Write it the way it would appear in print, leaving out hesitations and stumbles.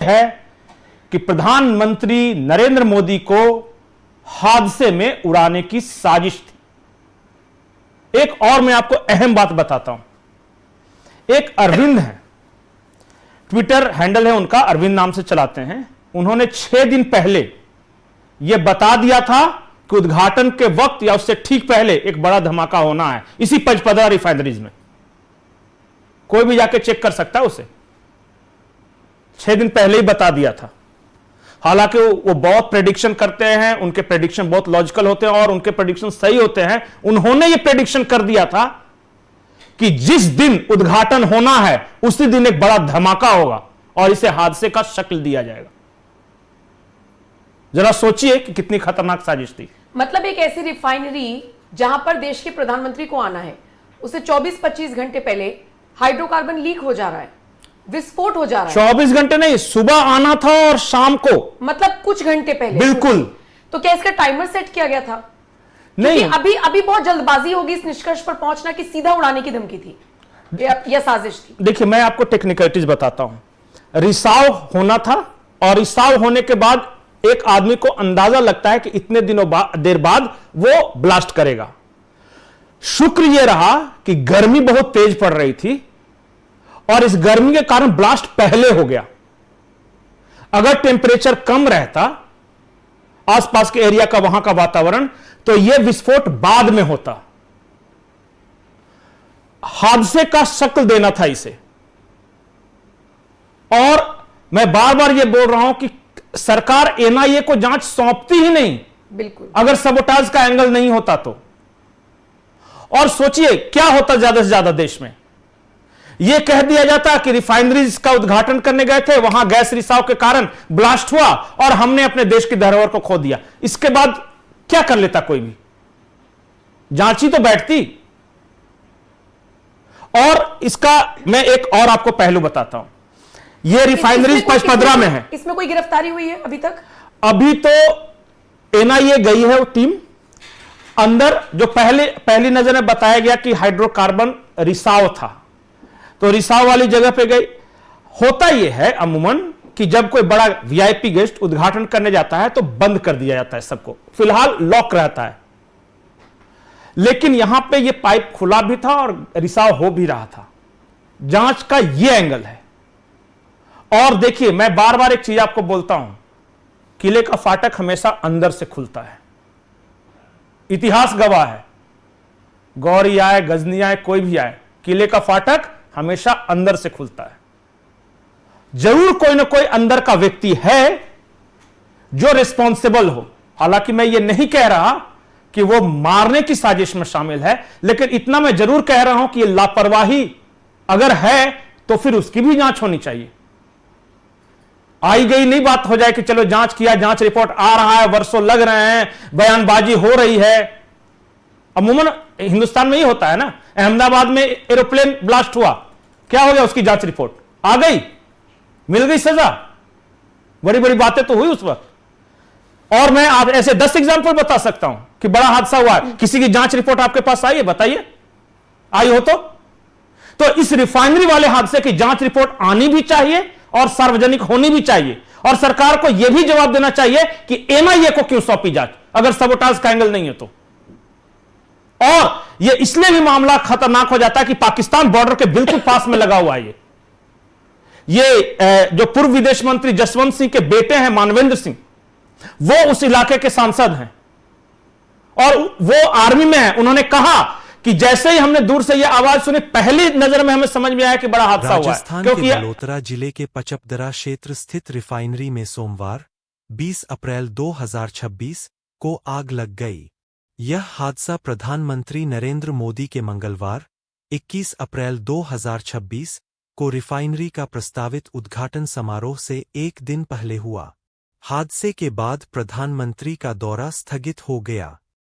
है कि प्रधानमंत्री नरेंद्र मोदी को हादसे में उड़ाने की साजिश थी। एक और मैं आपको अहम बात बताता हूं। एक अरविंद है, ट्विटर हैंडल है उनका, अरविंद नाम से चलाते हैं। उन्होंने 6 दिन पहले यह बता दिया था कि उद्घाटन के वक्त या उससे ठीक पहले एक बड़ा धमाका होना है इसी पचपदरा रिफाइनरीज में। कोई भी जाके चेक कर सकता है उसे। 6 दिन पहले ही बता दिया था। हालांकि वो बहुत प्रेडिक्शन करते हैं, उनके प्रेडिक्शन बहुत लॉजिकल होते हैं और उनके प्रेडिक्शन सही होते हैं। उन्होंने ये प्रेडिक्शन कर दिया था कि जिस दिन उद्घाटन होना है उसी दिन एक बड़ा धमाका होगा और इसे हादसे का शक्ल दिया जाएगा। जरा सोचिए कि कितनी खतरनाक साजिश थी। मतलब एक ऐसी रिफाइनरी जहां पर देश के प्रधानमंत्री को आना है, उसे 24-25 घंटे पहले हाइड्रोकार्बन लीक हो जा रहा है, विस्फोट हो जा रहा है। 24 घंटे नहीं, सुबह आना था और शाम को, मतलब कुछ घंटे पहले। बिल्कुल। तो क्या इसका टाइमर सेट किया गया था? नहीं, अभी बहुत जल्दबाजी होगी इस निष्कर्ष पर पहुंचना कि सीधा उड़ाने की धमकी थी या साजिश थी। देखिए, मैं आपको टेक्निकलिटीज बताता हूं। रिसाव होना था और रिसाव होने के बाद एक आदमी को अंदाजा लगता है कि इतने देर बाद वो ब्लास्ट करेगा। शुक्र यह रहा कि गर्मी बहुत तेज पड़ रही थी और इस गर्मी के कारण ब्लास्ट पहले हो गया। अगर टेम्परेचर कम रहता आसपास के एरिया का, वहां का वातावरण, तो यह विस्फोट बाद में होता। हादसे का शक्ल देना था इसे। और मैं बार बार यह बोल रहा हूं कि सरकार एनआईए को जांच सौंपती ही नहीं, बिल्कुल, अगर सबोटाज का एंगल नहीं होता तो। और सोचिए क्या होता ज्यादा से ज्यादा देश में। यह कह दिया जाता कि रिफाइनरीज का उद्घाटन करने गए थे, वहां गैस रिसाव के कारण ब्लास्ट हुआ और हमने अपने देश की धरोहर को खो दिया। इसके बाद क्या कर लेता कोई भी? जांच ही तो बैठती। और इसका मैं एक और आपको पहलू बताता हूं। यह रिफाइनरीज पचपदरा में है। इसमें कोई गिरफ्तारी हुई है अभी तक? अभी तो एनआईए गई है वो टीम अंदर। जो पहली नजर में बताया गया कि हाइड्रोकार्बन रिसाव था, तो रिसाव वाली जगह पे गई। होता यह है अमूमन कि जब कोई बड़ा वीआईपी गेस्ट उद्घाटन करने जाता है तो बंद कर दिया जाता है सबको, फिलहाल लॉक रहता है। लेकिन यहां पे यह पाइप खुला भी था और रिसाव हो भी रहा था। जांच का यह एंगल है। और देखिए, मैं बार बार एक चीज आपको बोलता हूं, किले का फाटक हमेशा अंदर से खुलता है। इतिहास गवाह है। गौरी आए, गजनी आए, कोई भी आए, किले का फाटक हमेशा अंदर से खुलता है। जरूर कोई ना कोई अंदर का व्यक्ति है जो रिस्पॉन्सिबल हो। हालांकि मैं ये नहीं कह रहा कि वो मारने की साजिश में शामिल है, लेकिन इतना मैं जरूर कह रहा हूं कि ये लापरवाही अगर है तो फिर उसकी भी जांच होनी चाहिए। आई गई नहीं बात हो जाए कि चलो जांच किया, जांच रिपोर्ट आ रहा है, वर्षों लग रहे हैं, बयानबाजी हो रही है। अमूमन हिंदुस्तान में ही होता है ना। अहमदाबाद में एरोप्लेन ब्लास्ट हुआ, क्या हो गया? उसकी जांच रिपोर्ट आ गई, मिल गई सजा, बड़ी बड़ी बातें तो हुई उस वक्त। और मैं आप ऐसे 10 एग्जाम्पल बता सकता हूं कि बड़ा हादसा हुआ है, किसी की जांच रिपोर्ट आपके पास आई है? बताइए, आई हो तो इस रिफाइनरी वाले हादसे की जांच रिपोर्ट आनी भी चाहिए और सार्वजनिक होनी भी चाहिए। और सरकार को यह भी जवाब देना चाहिए कि एनआईए को क्यों सौंपी जांच अगर सबोटाज का एंगल नहीं है तो। और यह इसलिए भी मामला खतरनाक हो जाता है कि पाकिस्तान बॉर्डर के बिल्कुल पास में लगा हुआ है। ये जो पूर्व विदेश मंत्री जसवंत सिंह के बेटे हैं मानवेंद्र सिंह, वो उस इलाके के सांसद हैं और वो आर्मी में है। उन्होंने कहा कि जैसे ही हमने दूर से यह आवाज सुनी, पहली नजर में हमें समझ में आया कि बड़ा हादसा हुआ है। राजस्थान के बलोतरा जिले के पचपदरा क्षेत्र स्थित रिफाइनरी में सोमवार 20 अप्रैल 2026 को आग लग गई। यह हादसा प्रधानमंत्री नरेंद्र मोदी के मंगलवार 21 अप्रैल 2026 को रिफाइनरी का प्रस्तावित उद्घाटन समारोह से एक दिन पहले हुआ। हादसे के बाद प्रधानमंत्री का दौरा स्थगित हो गया।